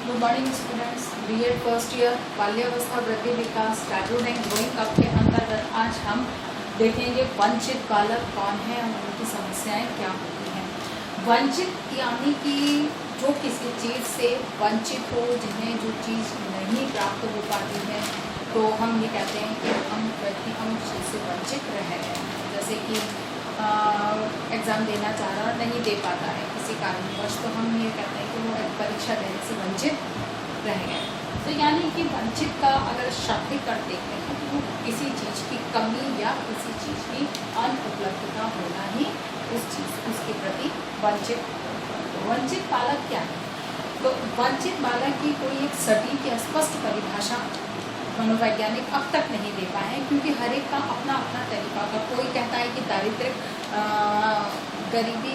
Good morning students. BEd first year बाल्यावस्था वृद्धि विकास चाइल्डहुड एंड ग्रोइंग अप के अंतर्गत आज हम देखेंगे वंचित बालक कौन है और उनकी समस्याएं क्या होती हैं। वंचित यानी कि जो किसी चीज़ से वंचित हो, जिन्हें जो चीज़ नहीं प्राप्त हो पाती है, तो हम ये कहते हैं कि हम व्यक्ति हम उस चीज़ से वंचित रह गए हैं। जैसे कि एग्ज़ाम देना चाह रहा और नहीं दे पाता है किसी कारणवश, तो हम ये कहते हैं कि वो परीक्षा देने से वंचित रह गए। तो यानी कि वंचित का अगर शाब्दिक अर्थ देखते हैं तो वो किसी चीज़ की कमी या किसी चीज़ की अनुपलब्धता होना ही उस चीज़ उसके प्रति वंचित बालक क्या है। तो वंचित बालक की कोई एक सटीक या स्पष्ट परिभाषा मनोवैज्ञानिक अब तक नहीं दे पाए हैं, क्योंकि हर एक का अपना अपना तरीका का। कोई कहता है कि दारिद्र्य गरीबी,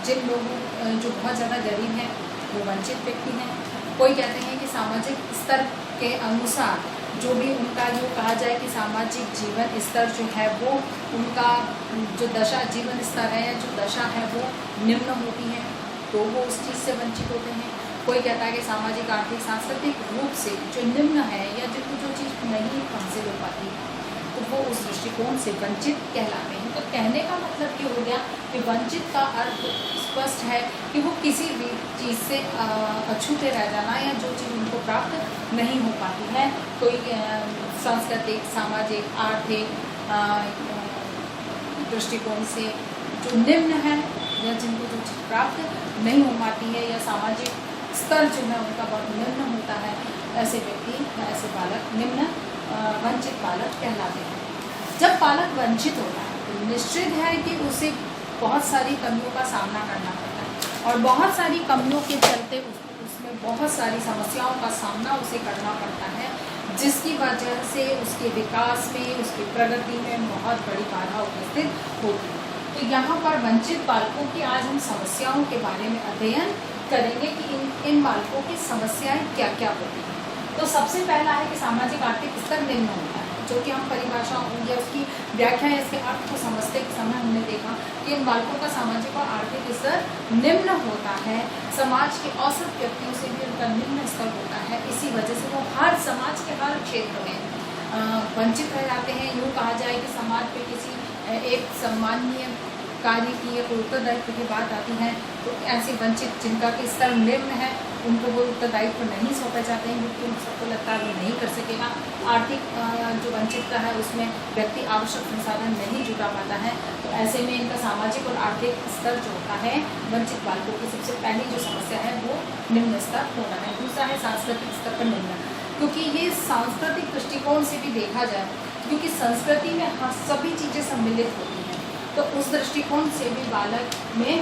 जिन लोगों जो बहुत ज़्यादा गरीब हैं वो वंचित व्यक्ति हैं। कोई कहते हैं कि सामाजिक स्तर के अनुसार जो भी उनका जो कहा जाए कि सामाजिक जीवन स्तर जो है वो उनका जो दशा जीवन स्तर है या जो दशा है वो निम्न होती है, तो वो उस चीज़ से वंचित होते हैं। कोई कहता है कि सामाजिक आर्थिक सांस्कृतिक रूप से जो निम्न है या जिनको जो चीज़ नहीं हासिल हो पाती तो वो उस दृष्टिकोण से वंचित कहलाते हैं। तो कहने का मतलब ये हो गया कि वंचित का अर्थ स्पष्ट है कि वो किसी भी चीज़ से अछूते रह जाना या जो चीज़ उनको प्राप्त नहीं हो पाती है। कोई सांस्कृतिक, सामाजिक, आर्थिक दृष्टिकोण से जो निम्न है या जिनको जो चीज़ प्राप्त नहीं हो पाती है या सामाजिक स्तर जो है उनका बहुत निम्न होता है, ऐसे व्यक्ति या ऐसे बालक निम्न वंचित बालक कहलाते हैं। जब बालक वंचित होता है तो निश्चित है कि उसे बहुत सारी कमियों का सामना करना पड़ता है और बहुत सारी कमियों के चलते उसमें बहुत सारी समस्याओं का सामना उसे करना पड़ता है, जिसकी वजह से उसके विकास में, उसकी प्रगति में बहुत बड़ी बाधा उपस्थित होती है। तो यहाँ पर वंचित बालकों की आज हम समस्याओं के बारे में अध्ययन करेंगे कि इन बालकों की समस्याएं क्या क्या होती हैं। तो सबसे पहला है कि सामाजिक आर्थिक स्तर निम्न होता है, जो कि हम परिभाषा या उसकी व्याख्या या इसके अर्थ को समझते के समय हमने देखा कि इन बालकों का सामाजिक और आर्थिक स्तर निम्न होता है। समाज के औसत व्यक्तियों से भी उनका निम्न स्तर होता है। इसी वजह से वो हर समाज के हर क्षेत्र में वंचित रह जाते हैं। यूँ कहा जाए कि समाज पे किसी एक सम्माननीय कार्य की या कोई उत्तरदायित्व की बात आती है तो ऐसे वंचित जिनका कि स्तर निम्न है उनको वो उत्तरदायित्व नहीं सौंपे जाते हैं, क्योंकि उन सबको लगता है वो नहीं कर सकेगा। आर्थिक जो वंचितता है उसमें व्यक्ति आवश्यक संसाधन नहीं जुटा पाता है, तो ऐसे में इनका सामाजिक और आर्थिक स्तर जो होता है वंचित बालकों की सबसे पहली जो समस्या है वो निम्न स्तर होना है। दूसरा है सांस्कृतिक स्तर पर निम्न, क्योंकि ये सांस्कृतिक दृष्टिकोण से भी देखा जाए, क्योंकि संस्कृति में सभी चीज़ें सम्मिलित होती हैं, तो उस दृष्टिकोण से भी बालक में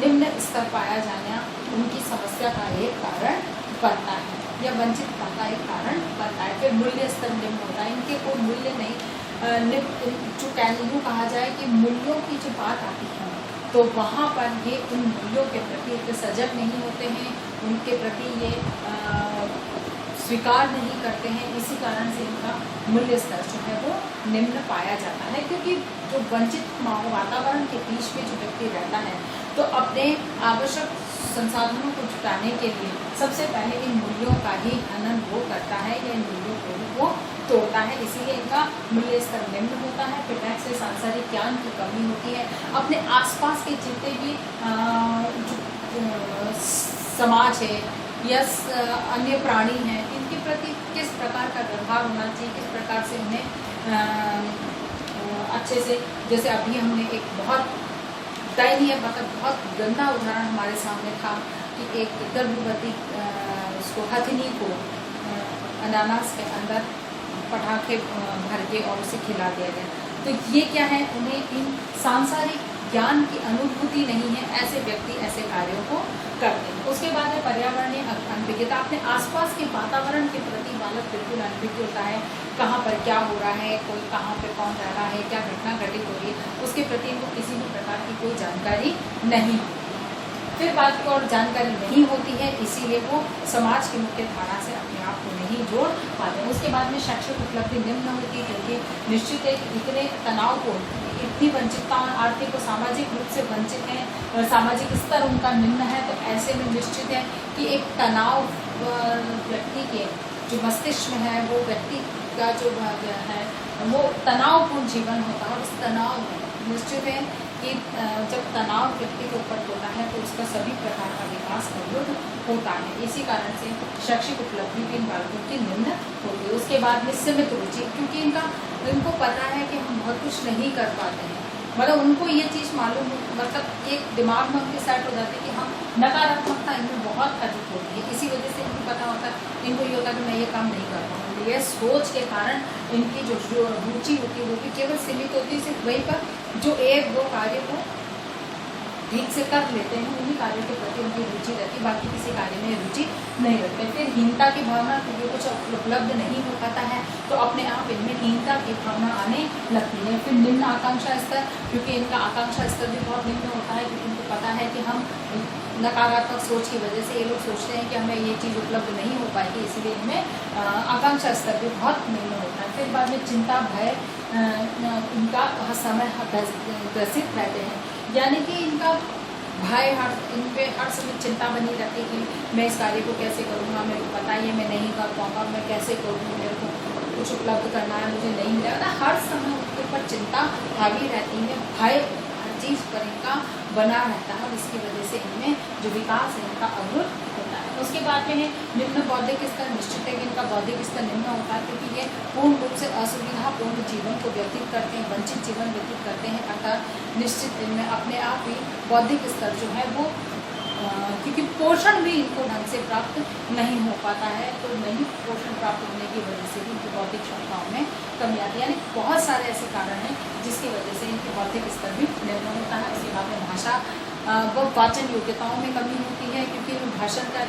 निम्न स्तर पाया जाना उनकी समस्या का एक कारण बनता है या वंचितता का एक कारण बनता है। फिर मूल्य स्तर निम्न होता है, इनके कोई मूल्य नहीं, जो यूँ कहा जाए कि मूल्यों की जो बात आती है तो वहाँ पर ये उन मूल्यों के प्रति इतने सजग नहीं होते हैं, उनके प्रति ये स्वीकार नहीं करते हैं। इसी कारण से इनका मूल्य स्तर जो है वो निम्न पाया जाता है, क्योंकि जो वंचित वातावरण के बीच में जो व्यक्ति रहता है तो अपने आवश्यक संसाधनों को जुटाने के लिए सबसे पहले इन मूल्यों का ही हनन वो करता है या इन मूल्यों को वो तोड़ता है, इसीलिए इनका मूल्य स्तर निम्न होता है। फिर नेक्स्ट से सांसारिक ज्ञान की कमी होती है। अपने आसपास के जितने भी समाज है या अन्य प्राणी हैं इनके प्रति किस प्रकार का व्यवहार होना चाहिए, किस प्रकार से उन्हें अच्छे से, जैसे अभी हमने एक बहुत दयनीय मतलब बहुत गंदा उदाहरण हमारे सामने था कि एक गर्भवती उसको हथिनी को अनानास के अंदर पटाखे भर के और उसे खिला दिया गया। तो ये क्या है, उन्हें इन सांसारिक ज्ञान की अनुभूति नहीं है, ऐसे व्यक्ति ऐसे कार्यों को करते हैं। उसके बाद है पर्यावरणीय अनभिज्ञता। अपने आसपास के वातावरण के प्रति बालक बिल्कुल अनभिज्ञ होता है, कहाँ पर क्या हो रहा है, कोई कहाँ पर कौन रह रहा है, क्या घटना घटित हो रही है, उसके प्रति इनको किसी भी प्रकार की कोई जानकारी नहीं होती। फिर बात की और जानकारी नहीं होती है, इसीलिए वो समाज की मुख्य धारा से अपने आप को नहीं जोड़ पाते हैं। उसके बाद में शैक्षिक उपलब्धि निम्न होती है, क्योंकि निश्चित है कि इतने तनाव को, इतनी वंचितता, आर्थिक और सामाजिक रूप से वंचित हैं, सामाजिक स्तर उनका निम्न है, तो ऐसे में निश्चित है कि एक तनाव व्यक्ति के जो मस्तिष्क में है, वो व्यक्ति का जो है वो तनावपूर्ण जीवन होता है। उस तनाव में निश्चित है कि जब तनाव व्यक्ति के ऊपर होता है तो उसका सभी प्रकार का विकास अवरुद्ध होता है। इसी कारण से शैक्षिक उपलब्धि भी इन बालकों की निम्न होती है। उसके बाद में सीमित रुचि, क्योंकि इनको पता है कि हम बहुत कुछ नहीं कर पाते हैं, मतलब उनको ये चीज़ मालूम, मतलब एक दिमाग में उनके सेट हो जाती है कि हम नकारात्मकता इनमें बहुत अधिक होती है। इसी वजह से इनको पता होता है, इनको ये होता है कि मैं ये काम नहीं कर पाऊँगी। ये सोच के कारण इनकी जो रुचि होती है वो भी केवल सीमित होती है, सिर्फ वहीं पर जो एक दो कार्य को ठीक से कर लेते हैं, उन्हीं कार्यों के प्रति उनकी रुचि रहती है, बाकी किसी कार्य में रुचि नहीं रखते। फिर हीनता की भावना, क्योंकि कुछ उपलब्ध नहीं हो पाता है तो अपने आप इनमें हीनता की भावना आने लगती है। फिर निम्न आकांक्षा स्तर, क्योंकि इनका आकांक्षा स्तर भी बहुत निम्न होता है, क्योंकि उनको पता है कि हम नकारात्मक सोच की वजह से ये लोग सोचते हैं कि हमें ये चीज़ उपलब्ध नहीं हो पाएगी, इसलिए इनमें आकांक्षा स्तर भी बहुत निम्न होता है। फिर बाद में चिंता, भय, इनका हर समय ग्रसित रहते हैं, यानी कि इनका भय, इन पे हर समय चिंता बनी रहती है कि मैं इस कार्य को कैसे करूँगा, मेरे को पता ही है मैं नहीं कर पाऊँगा, मैं कैसे करूँगा, मेरे को कुछ उपलब्ध करना है, मुझे नहीं मिलेगा। हर समय उनके ऊपर चिंता हावी रहती है, भय हर चीज़ पर इनका बना रहता है, और इसकी वजह से इनमें जो विकास है इनका अवरुद्ध होता है। उसके बाद में है निम्न बौद्धिक स्तर। निश्चित है कि इनका बौद्धिक स्तर निम्न होता है, क्योंकि ये पूर्ण रूप से असुविधापूर्ण जीवन को व्यतीत करते हैं, वंचित जीवन व्यतीत करते हैं। अतः निश्चित इनमें अपने आप ही बौद्धिक स्तर जो है वो क्योंकि पोषण भी इनको ढंग से प्राप्त नहीं हो पाता है, तो नहीं पोषण प्राप्त होने की वजह से भी इनकी बौद्धिक क्षमताओं में कमी आती है। यानी बहुत सारे ऐसे कारण हैं जिसकी वजह से इनके बौद्धिक स्तर भी निम्न होता है। इसके बाद में भाषा व वाचन योग्यताओं में कमी होती है, क्योंकि इनमें भाषा का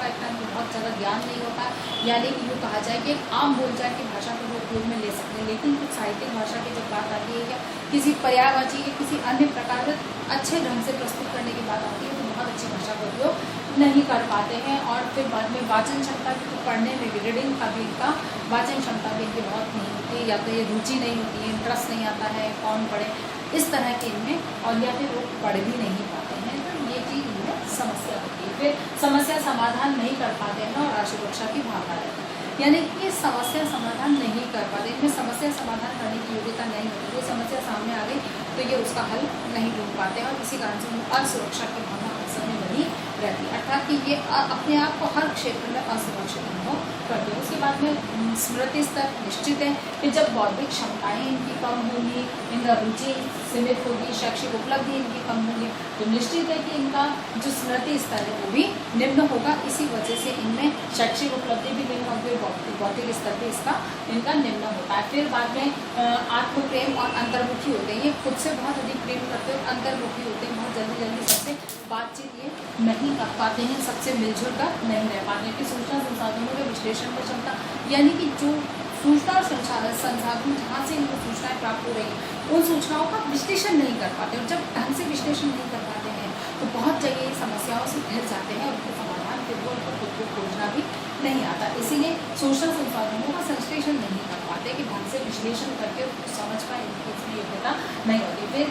इतना बहुत ज़्यादा ज्ञान नहीं होता है। यानी कि यूँ कहा जाए कि एक आम बोलचाल की भाषा को वो उपयोग में ले सकते हैं, लेकिन कुछ साहित्यिक भाषा की जब बात आती है या किसी पर्यायवाची या किसी अन्य प्रकार से अच्छे ढंग से प्रस्तुत करने की बात आती है तो बहुत अच्छी भाषा का उपयोग नहीं कर पाते हैं। और फिर बाद में वाचन क्षमता, क्योंकि पढ़ने में भी, रीडिंग का भी इनका वाचन क्षमता भी इनकी बहुत नहीं होती, या तो ये रुचि नहीं होती है, इंटरेस्ट नहीं आता है, कौन पढ़े इस तरह के इनमें, और या फिर लोग पढ़ भी नहीं पाते हैं, तो ये चीज़ इनमें समस्या होती है। फिर समस्या समाधान नहीं कर पाते हैं और असुरक्षा की भावना रहती है, यानी कि ये समस्या समाधान नहीं कर पाते, इनमें समस्या समाधान करने की योग्यता नहीं होती। कोई समस्या सामने आ गई तो ये उसका हल नहीं ढूंढ पाते हैं, और इसी कारण से असुरक्षा की भावना हर समय बनी रहती है, अर्थात कि ये अपने आप को हर क्षेत्र में असुरक्षित अनुभव करते हैं। उसके बाद में स्मृति स्तर। निश्चित है कि जब बौद्धिक क्षमताएं इनकी कम होंगी, इनका रुचि सीमित होगी, शैक्षिक उपलब्धि इनकी कम होगी, तो निश्चित है कि इनका जो स्मृति स्तर है वो भी निम्न होगा। इसी वजह से इनमें शैक्षिक उपलब्धि भी निम्न होगी, बौद्धिक स्तर भी इनका निम्न होता है। फिर बाद में आत्मप्रेम और अंतर्मुखी होते हैं, ये खुद से बहुत अधिक प्रेम करते हैं, अंतर्मुखी होते हैं, बहुत जल्दी सबसे बातचीत ये नहीं कर पाते हैं, सबसे मिलजुल कर नहीं रह पाते हैं। कि सूचना संसाधनों के विश्लेषण की क्षमता, यानी कि जो सूचना और संसाधन जहाँ से इनको सूचनाएं प्राप्त हो रही हैं उन सूचनाओं का विश्लेषण नहीं कर पाते, और जब ढंग से विश्लेषण नहीं कर पाते हैं तो बहुत जगह समस्याओं से घिर जाते हैं, और उनके समाधान फिर वो उनको खुद को खोजना भी नहीं आता। इसीलिए सूचना संसाधनों का संश्लेषण नहीं कर पाते कि ढंग से विश्लेषण करके उसको समझ पाए, इनकी इसमें योग्यता नहीं होती। फिर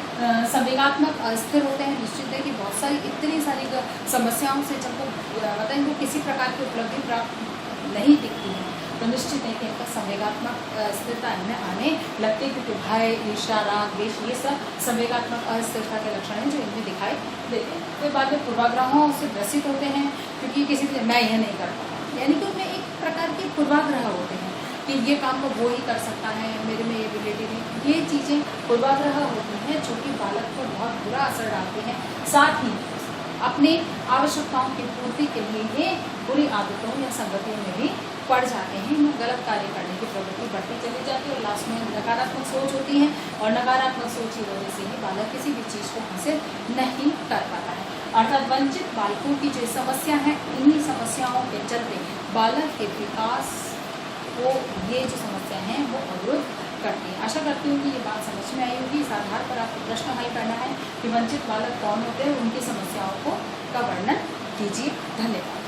संवेगात्मक अस्थिर होते हैं। निश्चित है कि बहुत सारी इतनी सारी समस्याओं से जब वो मतलब इनको किसी प्रकार की उपलब्धि प्राप्त नहीं दिखती है तो निश्चित है कि इनका संवेगात्मक अस्थिरता इनमें आने लगती है, क्योंकि भय, ईर्ष्या, राग, द्वेष ये सब संवेगात्मक अस्थिरता के लक्षण हैं जो इनमें दिखाई देते हैं। फिर बाद में पूर्वाग्रहों से ग्रसित होते हैं, क्योंकि किसी से मैं यह नहीं कर पाता, यानी कि उनमें एक प्रकार के पूर्वाग्रह होते हैं कि ये काम तो वो ही कर सकता है, मेरे में ये एबिलिटी नहीं, ये चीज़ें पूर्वाग्रह होती हैं जो कि बालक पर बहुत बुरा असर डालती हैं। साथ ही अपनी आवश्यकताओं की पूर्ति के लिए ये बुरी आदतों या संगतियों में भी पड़ जाते हैं, गलत कार्य करने की प्रवृत्ति बढ़ती चली जाती है, और लास्ट में नकारात्मक सोच होती है, और नकारात्मक सोच की वजह से ही बालक किसी भी चीज़ को हासिल नहीं कर पाता है। अर्थात वंचित बालकों की जो समस्या है, इन्हीं समस्याओं के चलते बालक के विकास को ये जो समस्या है वो अवरुद्ध करती है। आशा करती हूँ कि ये बात समझ में आई होगी। इस आधार पर आपको प्रश्न हल करना है कि वंचित बालक कौन होते हैं, उनकी समस्याओं का वर्णन कीजिए। धन्यवाद।